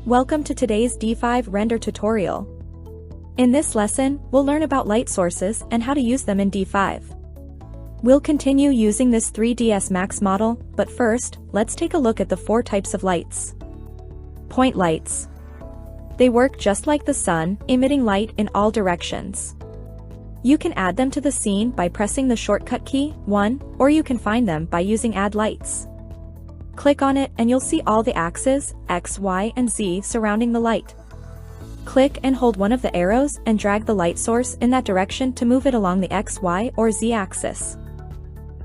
Welcome to today's D5 render tutorial. In this lesson, we'll learn about light sources and how to use them in D5. We'll continue using this 3ds Max model, but first, let's take a look at the 4 types of lights. Point lights. They work just like the sun, emitting light in all directions. You can add them to the scene by pressing the shortcut key, 1, or you can find them by using Add Lights. Click on it and you'll see all the axes, X, Y, and Z surrounding the light. Click and hold one of the arrows and drag the light source in that direction to move it along the X, Y, or Z axis.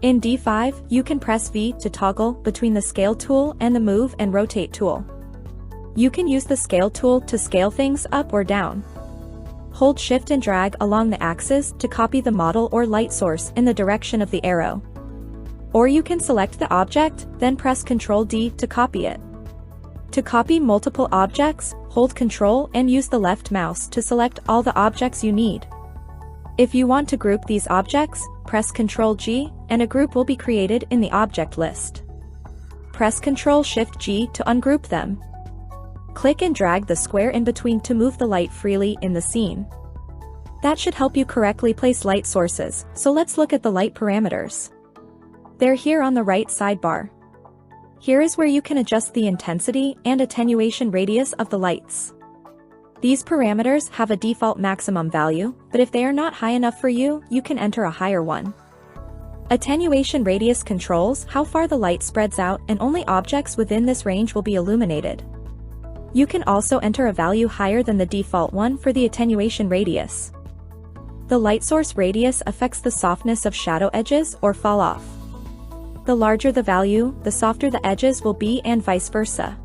In D5, you can press V to toggle between the Scale tool and the Move and Rotate tool. You can use the Scale tool to scale things up or down. Hold Shift and drag along the axis to copy the model or light source in the direction of the arrow. Or you can select the object, then press Ctrl D to copy it. To copy multiple objects, hold Ctrl and use the left mouse to select all the objects you need. If you want to group these objects, press Ctrl G, and a group will be created in the object list. Press Ctrl Shift G to ungroup them. Click and drag the square in between to move the light freely in the scene. That should help you correctly place light sources, so let's look at the light parameters. They're here on the right sidebar. Here is where you can adjust the intensity and attenuation radius of the lights. These parameters have a default maximum value, but if they are not high enough for you, you can enter a higher one. Attenuation radius controls how far the light spreads out, and only objects within this range will be illuminated. You can also enter a value higher than the default one for the attenuation radius. The light source radius affects the softness of shadow edges or fall off. The larger the value, the softer the edges will be, and vice versa.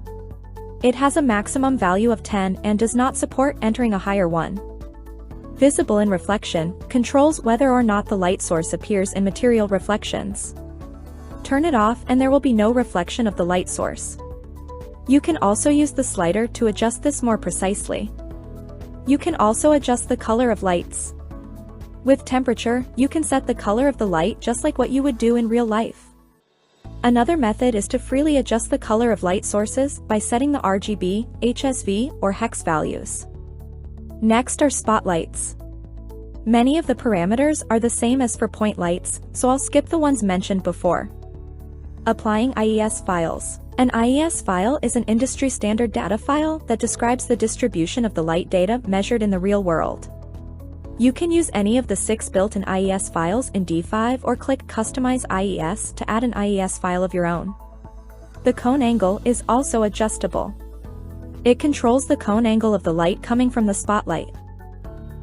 It has a maximum value of 10 and does not support entering a higher one. Visible in reflection controls whether or not the light source appears in material reflections. Turn it off and there will be no reflection of the light source. You can also use the slider to adjust this more precisely. You can also adjust the color of lights. With temperature, you can set the color of the light just like what you would do in real life. Another method is to freely adjust the color of light sources by setting the RGB, HSV, or hex values. Next are spotlights. Many of the parameters are the same as for point lights, so I'll skip the ones mentioned before. Applying IES files. An IES file is an industry standard data file that describes the distribution of the light data measured in the real world. You can use any of the 6 built-in IES files in D5 or click Customize IES to add an IES file of your own. The cone angle is also adjustable. It controls the cone angle of the light coming from the spotlight.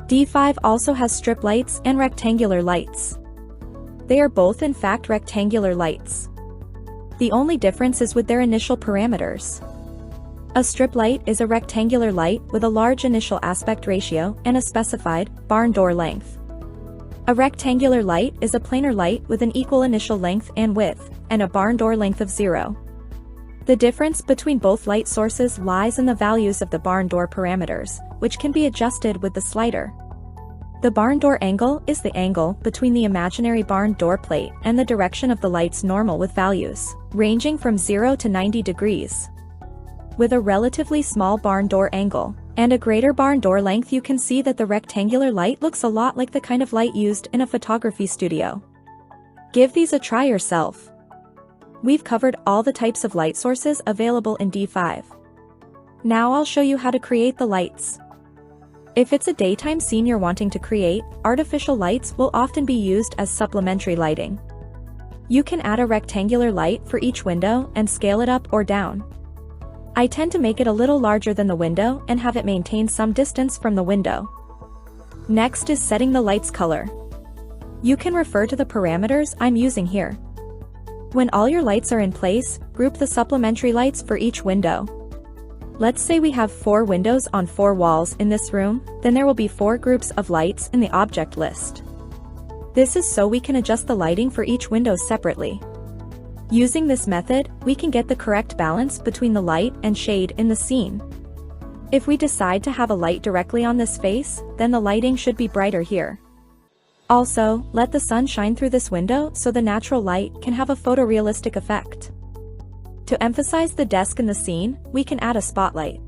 D5 also has strip lights and rectangular lights. They are both in fact rectangular lights. The only difference is with their initial parameters. A strip light is a rectangular light with a large initial aspect ratio and a specified barn door length. A rectangular light is a planar light with an equal initial length and width, and a barn door length of 0. The difference between both light sources lies in the values of the barn door parameters, which can be adjusted with the slider. The barn door angle is the angle between the imaginary barn door plate and the direction of the light's normal with values, ranging from 0 to 90 degrees. With a relatively small barn door angle and a greater barn door length, you can see that the rectangular light looks a lot like the kind of light used in a photography studio. Give these a try yourself. We've covered all the types of light sources available in D5. Now I'll show you how to create the lights. If it's a daytime scene you're wanting to create, artificial lights will often be used as supplementary lighting. You can add a rectangular light for each window and scale it up or down. I tend to make it a little larger than the window and have it maintain some distance from the window. Next is setting the light's color. You can refer to the parameters I'm using here. When all your lights are in place, group the supplementary lights for each window. Let's say we have 4 windows on 4 walls in this room, then there will be 4 groups of lights in the object list. This is so we can adjust the lighting for each window separately. Using this method, we can get the correct balance between the light and shade in the scene. If we decide to have a light directly on this face, then the lighting should be brighter here. Also, let the sun shine through this window so the natural light can have a photorealistic effect. To emphasize the desk in the scene, we can add a spotlight.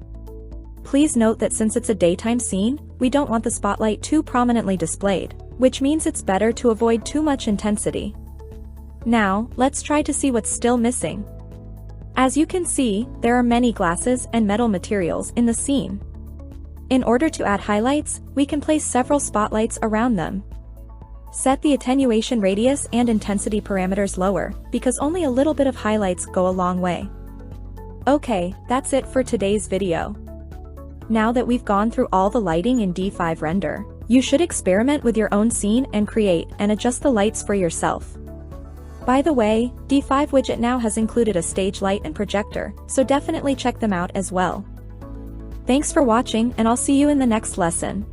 Please note that since it's a daytime scene, we don't want the spotlight too prominently displayed, which means it's better to avoid too much intensity. Now, let's try to see what's still missing. As you can see, there are many glasses and metal materials in the scene. In order to add highlights, we can place several spotlights around them. Set the attenuation radius and intensity parameters lower, because only a little bit of highlights go a long way. Okay, that's it for today's video. Now that we've gone through all the lighting in D5 Render, you should experiment with your own scene and create and adjust the lights for yourself. By the way, D5 widget now has included a stage light and projector, so definitely check them out as well. Thanks for watching, and I'll see you in the next lesson.